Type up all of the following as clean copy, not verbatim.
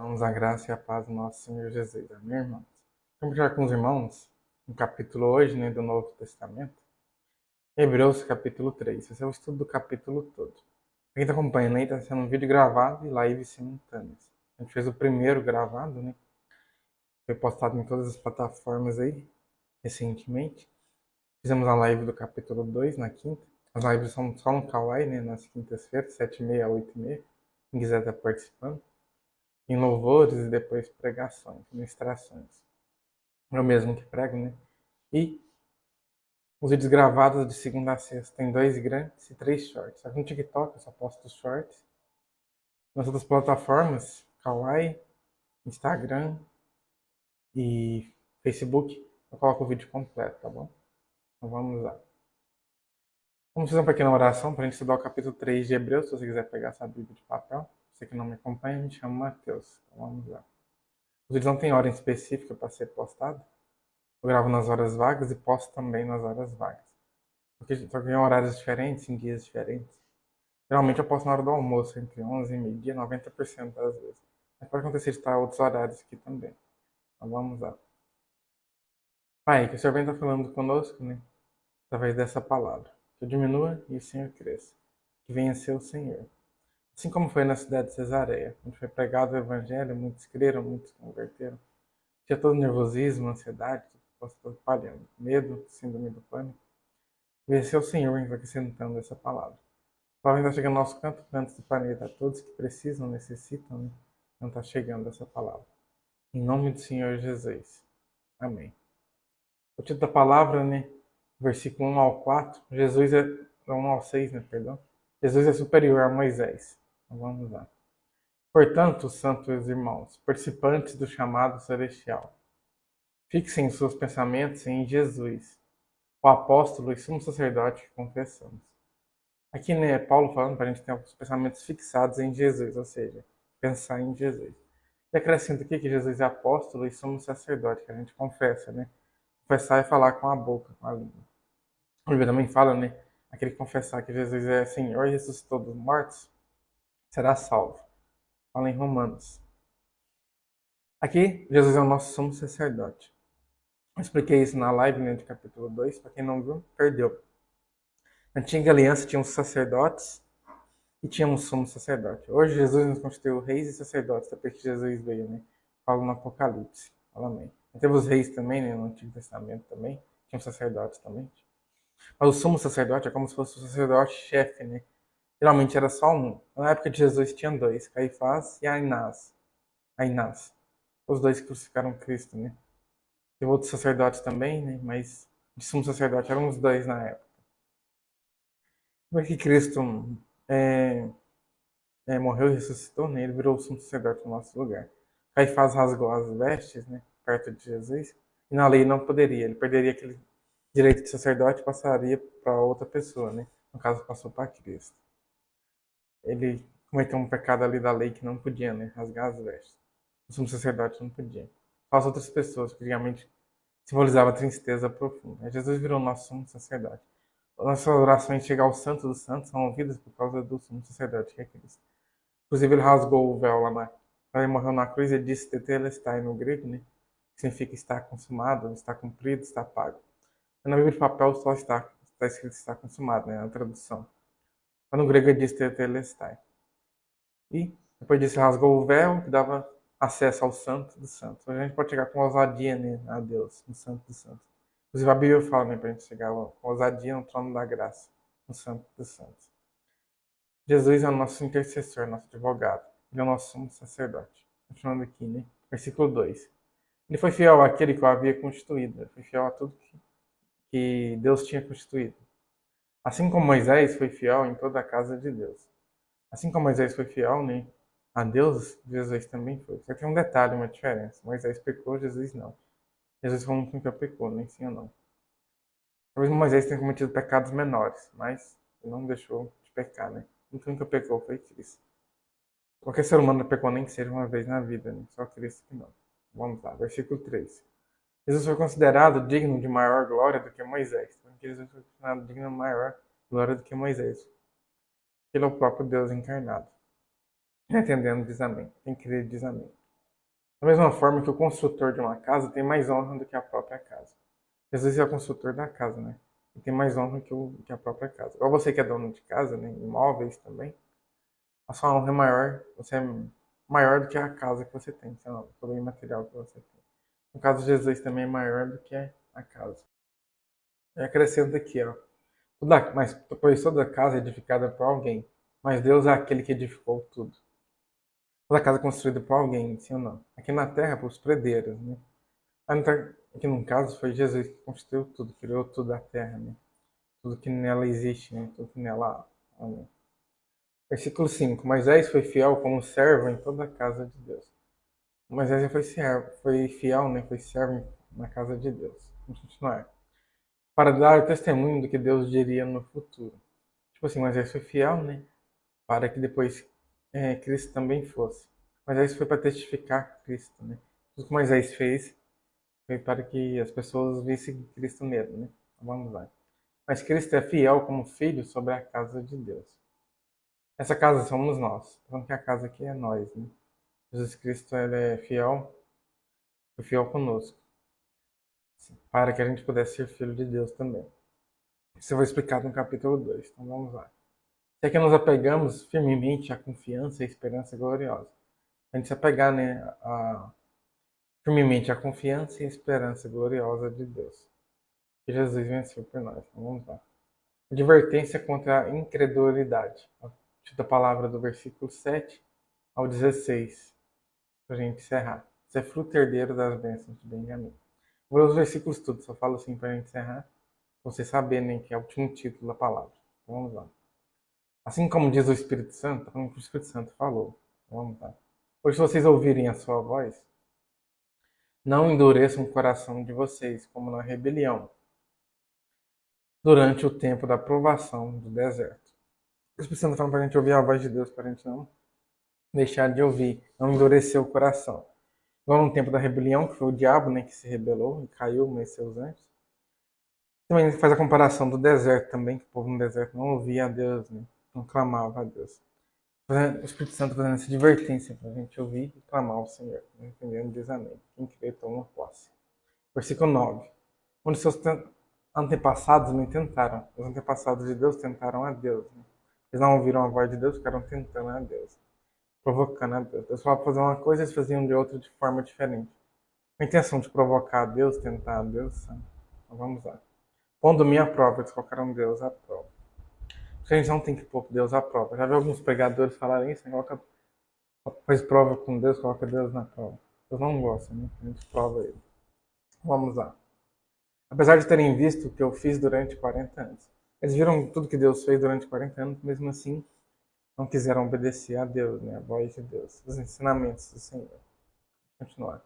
Vamos a graça e a paz do nosso Senhor Jesus. Amém, irmãos? Vamos já com os irmãos um capítulo hoje, né, do Novo Testamento. Hebreus, capítulo 3. Esse é o estudo do capítulo todo. Quem está acompanhando aí, está sendo um vídeo gravado e live simultâneas. A gente fez o primeiro gravado, né? Foi postado em todas as plataformas aí, recentemente. Fizemos a live do capítulo 2 na quinta. As lives são só no Kawaii, né, nas quintas-feiras, 7h30 a 8h30. Quem quiser estar participando. Em louvores e depois pregações, ministrações. Eu mesmo que prego, né? E os vídeos gravados de segunda a sexta tem 2 grandes e 3 shorts. Aqui no TikTok eu só posto os shorts. Nas outras plataformas, Kawaii, Instagram e Facebook, eu coloco o vídeo completo, tá bom? Então vamos lá. Vamos fazer uma pequena oração para a gente estudar o capítulo 3 de Hebreus, se você quiser pegar essa Bíblia de papel. Você que não me acompanha, me chama Matheus. Então vamos lá. Os vídeos não têm hora específica para ser postado. Eu gravo nas horas vagas e posto também nas horas vagas. Porque só que em horários diferentes, em dias diferentes. Geralmente eu posto na hora do almoço, entre 11 e meio-dia, 90% das vezes. Mas pode acontecer de estar outros horários aqui também. Então vamos lá. Pai, que o Senhor venha estar falando conosco, né? Através dessa palavra. Que eu diminua e o Senhor cresça. Que venha ser o Senhor. Assim como foi na cidade de Cesareia, onde foi pregado o Evangelho, muitos creram, muitos converteram. Tinha todo nervosismo, ansiedade, tudo se espalhando. Medo, síndrome do pânico. Venha ser o Senhor acrescentando essa palavra. A palavra está chegando ao nosso cantos do planeta. Todos que precisam, necessitam, né? Não está chegando essa palavra. Em nome do Senhor Jesus. Amém. O título da palavra, né? Versículo 1 ao 4. Jesus é 1 ao 6, né? Perdão. Jesus é superior a Moisés. Então vamos lá. Portanto, santos irmãos, participantes do chamado celestial, fixem seus pensamentos em Jesus, o apóstolo e sumo sacerdote que confessamos. Aqui, né, Paulo falando para a gente ter os pensamentos fixados em Jesus, ou seja, pensar em Jesus. E acrescenta aqui que Jesus é apóstolo e sumo sacerdote, que a gente confessa, né? Confessar é falar com a boca, com a língua. A Bíblia também fala, né? Aquele que confessar que Jesus é Senhor e ressuscitou dos mortos, será salvo. Fala em Romanos. Aqui, Jesus é o nosso sumo sacerdote. Eu expliquei isso na live, né, de capítulo 2. Para quem não viu, perdeu. Na antiga aliança tinha os sacerdotes e tinha um sumo sacerdote. Hoje Jesus nos constituiu reis e sacerdotes, depois que Jesus veio, né? Fala no Apocalipse. Fala amém. Teve os reis também, né, no Antigo Testamento também. Tinha os sacerdotes também. Mas o sumo sacerdote é como se fosse o sacerdote-chefe, né? Geralmente era só um. Na época de Jesus tinha 2, Caifás e Ainás. Ainás. Os 2 que crucificaram Cristo, né? Teve outros sacerdotes também, né? Mas de sumo sacerdote eram os 2 na época. Depois que Cristo é, morreu e ressuscitou, né? Ele virou o sumo sacerdote no nosso lugar. Caifás rasgou as vestes, né? Perto de Jesus. E na lei não poderia. Ele perderia aquele direito de sacerdote e passaria para outra pessoa, né? No caso, passou para Cristo. Ele cometeu um pecado ali da lei que não podia, né? Rasgar as vestes. O sumo sacerdote não podia. Só as outras pessoas, que realmente simbolizava a tristeza profunda. Jesus virou nosso sumo sacerdote. Nossas orações chegam ao Santo dos Santos são ouvidas por causa do sumo sacerdote, que é Cristo. Inclusive, ele rasgou o véu lá quando ele morreu na cruz, ele disse tetelestai no grego, né? Que significa está consumado, está cumprido, está pago. Na Bíblia de papel só está escrito está consumado, né? Na tradução. Mas no grego ele diz tetelestai. E depois disso rasgou o véu que dava acesso ao Santo dos Santos. Hoje a gente pode chegar com ousadia, né, a Deus, no Santo dos Santos. Inclusive a Bíblia fala, né, pra gente chegar com ousadia no trono da graça, no Santo dos Santos. Jesus é o nosso intercessor, nosso advogado. Ele é o nosso sumo sacerdote. Continuando aqui, né? Versículo 2. Ele foi fiel àquele que o havia constituído. Ele foi fiel a tudo que Deus tinha constituído. Assim como Moisés foi fiel em toda a casa de Deus. Assim como Moisés foi fiel, né, a Deus, Jesus também foi. Só que tem um detalhe, uma diferença. Moisés pecou, Jesus não. Jesus foi um que nunca pecou, nem sim ou não. Talvez Moisés tenha cometido pecados menores, mas ele não deixou de pecar, né? O que nunca pecou foi Cristo. Qualquer ser humano não pecou nem que seja uma vez na vida, né? Só Cristo que não. Vamos lá, versículo 3. Jesus foi considerado digno de maior glória do que Moisés. Então, Jesus foi considerado digno de maior glória do que Moisés. Ele é o próprio Deus encarnado. Entendendo, diz amém. Quem crê, diz amém. Da mesma forma que o construtor de uma casa tem mais honra do que a própria casa. Jesus é o construtor da casa, né? E tem mais honra que a própria casa. Igual você que é dono de casa, né? Imóveis também. A sua honra é maior, você é maior do que a casa que você tem, sei lá, o bem material que você tem. No caso de Jesus também é maior do que a casa. E acrescenta aqui, ó. Mas pois toda casa é edificada por alguém, mas Deus é aquele que edificou tudo. Toda casa é construída por alguém, sim ou não? Aqui na terra, por os predeiros, né? Aqui no caso foi Jesus que construiu tudo, criou tudo da terra, né? Tudo que nela existe, né? Tudo que nela há. Né? Versículo 5. Moisés foi fiel como servo em toda a casa de Deus. Moisés foi fiel, né? Foi servo na casa de Deus. Vamos continuar. Para dar testemunho do que Deus diria no futuro. Tipo assim, Moisés foi fiel, né? Para que depois Cristo também fosse. Moisés foi para testificar Cristo, né? Tudo que Moisés fez foi para que as pessoas vissem Cristo nele, né? Então, vamos lá. Mas Cristo é fiel como filho sobre a casa de Deus. Essa casa somos nós. Então que a casa aqui é nós, né? Jesus Cristo ele é fiel, foi fiel conosco, para que a gente pudesse ser filho de Deus também. Isso eu vou explicar no capítulo 2. Então vamos lá. Se é que nos apegamos firmemente à confiança e à esperança gloriosa. A gente se apegar, né, firmemente à confiança e à esperança gloriosa de Deus. Que Jesus venceu por nós. Então vamos lá. Advertência contra a incredulidade. A palavra do versículo 7 ao 16, para a gente encerrar. Você é fruto herdeiro das bênçãos de Benjamim. Vou ler os versículos todos, só falo assim para a gente encerrar, para você saber, né, que é o último título da palavra. Então, vamos lá. Assim como diz o Espírito Santo, como o Espírito Santo falou. Então, vamos lá. Hoje, se vocês ouvirem a sua voz, não endureçam o coração de vocês, como na rebelião, durante o tempo da provação do deserto. O Espírito Santo falando para a gente ouvir a voz de Deus, para a gente não deixar de ouvir, não endurecer o coração. Igual no tempo da rebelião, que foi o diabo, né, que se rebelou e caiu, mas seus anjos. Também faz a comparação do deserto também, que o povo no deserto não ouvia a Deus, né, não clamava a Deus. O Espírito Santo fazendo essa advertência para a gente ouvir e clamar ao Senhor. Entendendo? Diz amém. Quem crê toma posse. Versículo 9. Onde seus antepassados me tentaram. Os antepassados de Deus tentaram a Deus. Né? Eles não ouviram a voz de Deus, ficaram tentando a Deus. Provocando a Deus. Deus falava fazer uma coisa, eles faziam de outra de forma diferente. Com a intenção de provocar a Deus, tentar a Deus. Sabe? Então vamos lá. Pondo-me à prova, eles colocaram Deus à prova. A gente não tem que pôr Deus à prova. Já vi alguns pregadores falarem isso, né? Faz prova com Deus, coloca Deus na prova. Deus não gosta, né? A gente prova ele. Vamos lá. Apesar de terem visto o que eu fiz durante 40 anos. Eles viram tudo que Deus fez durante 40 anos, mesmo assim não quiseram obedecer a Deus, né? A voz de Deus, os ensinamentos do Senhor. Vou continuar.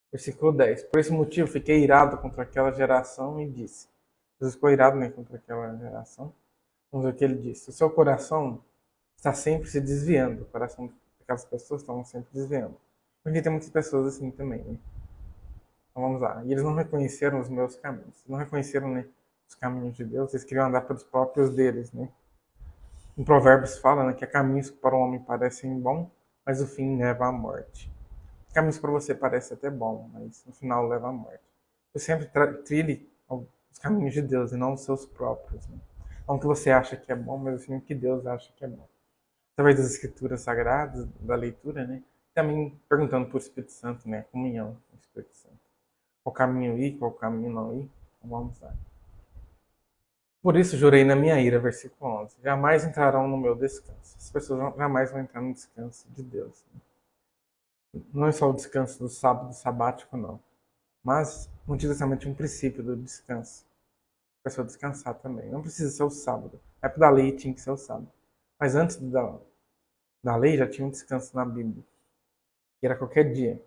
Versículo 10. Por esse motivo fiquei irado contra aquela geração e disse. Jesus ficou irado, né, contra aquela geração. Vamos ver o que ele disse. O seu coração está sempre se desviando. O coração daquelas pessoas estão sempre desviando. Porque tem muitas pessoas assim também, né? Então vamos lá. E eles não reconheceram os meus caminhos. Não reconheceram, né, os caminhos de Deus. Eles queriam andar pelos próprios deles, né? Em Provérbios fala, né, que há caminhos que para o homem parecem bons, mas o fim leva à morte. Caminhos para você parecem até bom, mas no final leva à morte. Você sempre trilhe os caminhos de Deus e não os seus próprios. Né? Não o que você acha que é bom, mas assim o que Deus acha que é bom. Através das escrituras sagradas, da leitura, né? Também perguntando para o Espírito Santo, né? Comunhão com o Espírito Santo. Qual caminho ir, qual caminho não ir. Então vamos lá. Por isso jurei na minha ira, versículo 11. Jamais entrarão no meu descanso. As pessoas jamais vão entrar no descanso de Deus. Né? Não é só o descanso do sábado sabático, não. Mas, no Antigo Testamento, um princípio do descanso. A pessoa descansar também. Não precisa ser o sábado. Na época da lei tinha que ser o sábado. Mas antes da lei já tinha um descanso na Bíblia. Que era qualquer dia.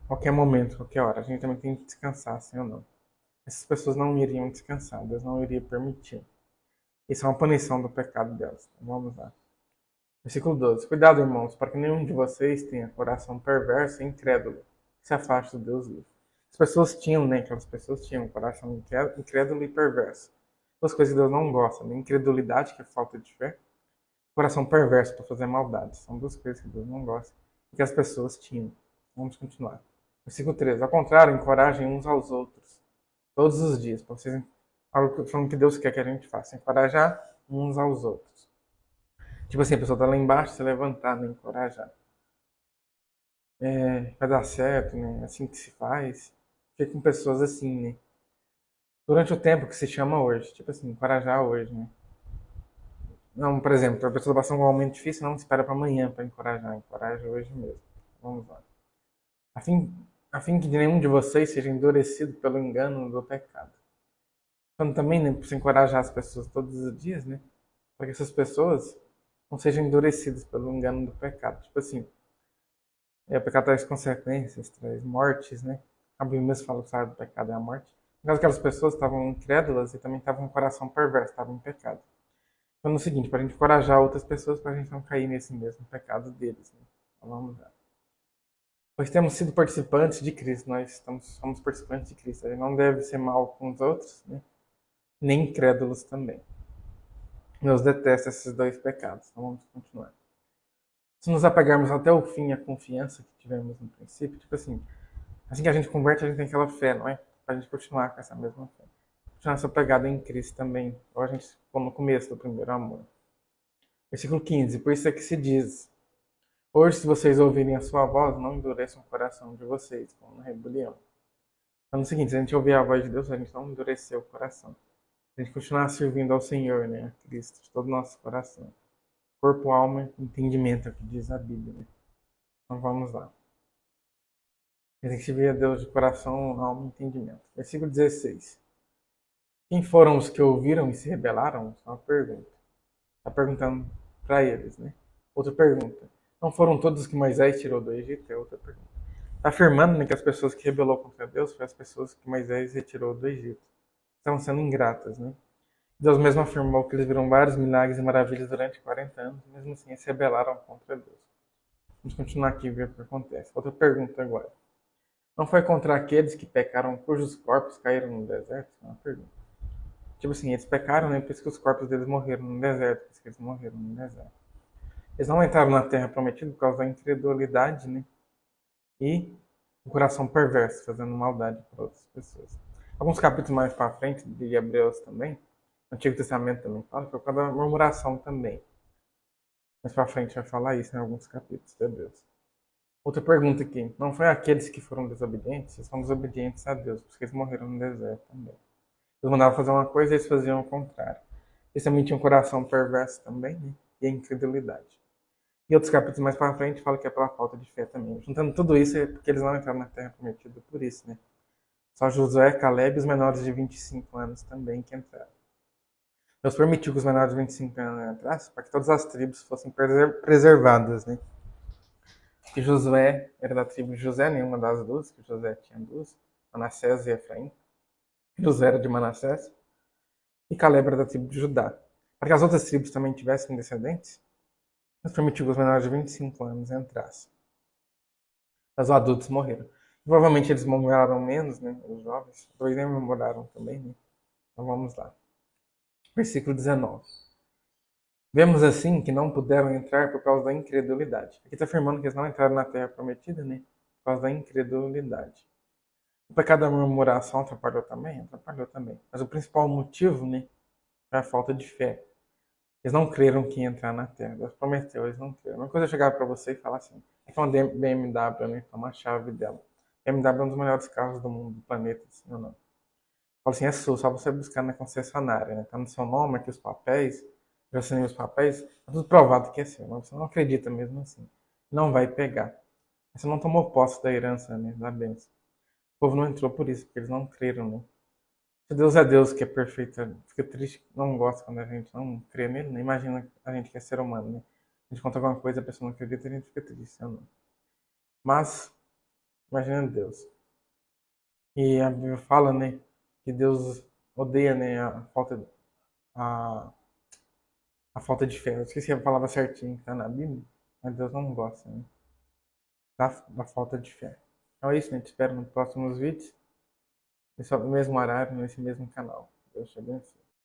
Qualquer momento, qualquer hora. A gente também tem que descansar, sim ou não. Essas pessoas não iriam descansar. Deus não iria permitir. Isso é uma punição do pecado delas. Então, vamos lá. Versículo 12. Cuidado, irmãos, para que nenhum de vocês tenha coração perverso e incrédulo, que se afaste do Deus vivo. As pessoas tinham, né? Aquelas pessoas tinham um coração incrédulo e perverso. Duas coisas que Deus não gosta, né? Incredulidade, que é falta de fé, coração perverso para fazer maldade. São duas coisas que Deus não gosta e que as pessoas tinham. Vamos continuar. Versículo 13. Ao contrário, encorajem uns aos outros todos os dias, para vocês falando que Deus quer que a gente faça, encorajar uns aos outros. Tipo assim, a pessoa tá lá embaixo, se levantar, né? Encorajar. Vai dar certo, né? É assim que se faz. Fica com pessoas assim, né? Durante o tempo que se chama hoje. Tipo assim, encorajar hoje, né? Não, por exemplo, a pessoa passar um momento difícil, não espera para amanhã para encorajar. Encoraja hoje mesmo. Vamos lá. A fim, a fim que nenhum de vocês seja endurecido pelo engano do pecado. Então também, né, para encorajar as pessoas todos os dias, né? Para que essas pessoas não sejam endurecidas pelo engano do pecado. Tipo assim, o pecado traz consequências, traz mortes, né? A Bíblia mesmo fala que o salário do pecado é a morte. No caso, aquelas pessoas estavam incrédulas e também estavam com o coração perverso, estavam em pecado. Então, é o seguinte, para a gente encorajar outras pessoas, para a gente não cair nesse mesmo pecado deles. Né? Então, vamos lá. Pois temos sido participantes de Cristo, somos participantes de Cristo. A gente não deve ser mal com os outros, né? Nem incrédulos também. Deus detesta esses dois pecados. Então, vamos continuar. Se nos apegarmos até o fim à confiança que tivemos no princípio, tipo assim que a gente converte, a gente tem aquela fé, não é? Para a gente continuar com essa mesma fé. Continuar essa pegada em Cristo também, igual a gente ficou no começo do primeiro amor. Versículo 15. Por isso é que se diz: hoje, se vocês ouvirem a sua voz, não endureçam o coração de vocês, como na rebelião. Então, é o seguinte, se a gente ouvir a voz de Deus, a gente não endurecer o coração. A gente continuar servindo ao Senhor, né? A Cristo, de todo o nosso coração. Corpo, alma, entendimento, é o que diz a Bíblia, né? Então, vamos lá. A gente vê a Deus de coração, alma e entendimento. Versículo 16. Quem foram os que ouviram e se rebelaram? Isso é uma pergunta. Está perguntando para eles, né? Outra pergunta. Não foram todos os que Moisés tirou do Egito? É outra pergunta. Está afirmando, né, que as pessoas que rebelou contra Deus foram as pessoas que Moisés retirou do Egito. Estavam sendo ingratas, né? Deus mesmo afirmou que eles viram vários milagres e maravilhas durante 40 anos, e mesmo assim se rebelaram contra Deus. Vamos continuar aqui e ver o que acontece. Outra pergunta agora. Não foi contra aqueles que pecaram cujos corpos caíram no deserto? É uma pergunta. Tipo assim, eles pecaram, né? Por isso que os corpos deles morreram no deserto. Por isso que eles morreram no deserto. Eles não entraram na terra prometida por causa da incredulidade, né? E o coração perverso, fazendo maldade para outras pessoas. Alguns capítulos mais para frente, de Hebreus também, o Antigo Testamento também fala, por causa da murmuração também. Mais para frente vai falar isso em alguns capítulos de Hebreus. Outra pergunta aqui. Não foi aqueles que foram desobedientes? Eles foram desobedientes a Deus, porque eles morreram no deserto também. Eles mandavam fazer uma coisa e eles faziam o contrário. Eles também tinham um coração perverso também, né? E a incredulidade. E outros capítulos mais para frente falam que é pela falta de fé também. Juntando tudo isso é porque eles não entraram na terra prometida por isso, né? Só Josué, Caleb e os menores de 25 anos também que entraram. Deus permitiu que os menores de 25 anos entrassem para que todas as tribos fossem preservadas, né? Que Josué era da tribo de José, nenhuma das duas, que José tinha duas, Manassés e Efraim. José era de Manassés. E Caleb era da tribo de Judá. Para que as outras tribos também tivessem descendentes, Deus permitiu que os menores de 25 anos entrassem. Mas os adultos morreram. Provavelmente eles moraram menos, né? Os jovens. Dois nem moraram também, né? Então vamos lá. Versículo 19. Vemos assim que não puderam entrar por causa da incredulidade. Aqui está afirmando que eles não entraram na terra prometida, né? Por causa da incredulidade. O pecado da murmuração atrapalhou também? Atrapalhou também. Mas o principal motivo, né? É a falta de fé. Eles não creram que ia entrar na terra. Deus prometeu, eles não creram. Uma coisa é chegar para você e falar assim: é que uma BMW, né? Toma a chave dela. BMW é um dos melhores carros do mundo, do planeta, assim ou não. Fala assim: é sua, só você buscar na concessionária, né? Tá no seu nome aqui os papéis, já assinei os papéis, tá tudo provado que é seu. Mas você não acredita mesmo assim. Não vai pegar. Você não tomou posse da herança, né? Da bênção. O povo não entrou por isso, porque eles não creram, né? Se Deus é Deus que é perfeito, fica triste, não gosta quando a gente não crê nele, né? Imagina a gente que é ser humano, né? A gente conta alguma coisa, a pessoa não acredita, a gente fica triste, não. Mas, imagina Deus. E a Bíblia fala, né, que Deus odeia, né, a, a falta de fé. Eu esqueci a palavra certinha que tá na Bíblia, mas Deus não gosta, né, da falta de fé. Então é isso, né? Te espero nos próximos vídeos, nesse mesmo horário, nesse mesmo canal. Deus te abençoe.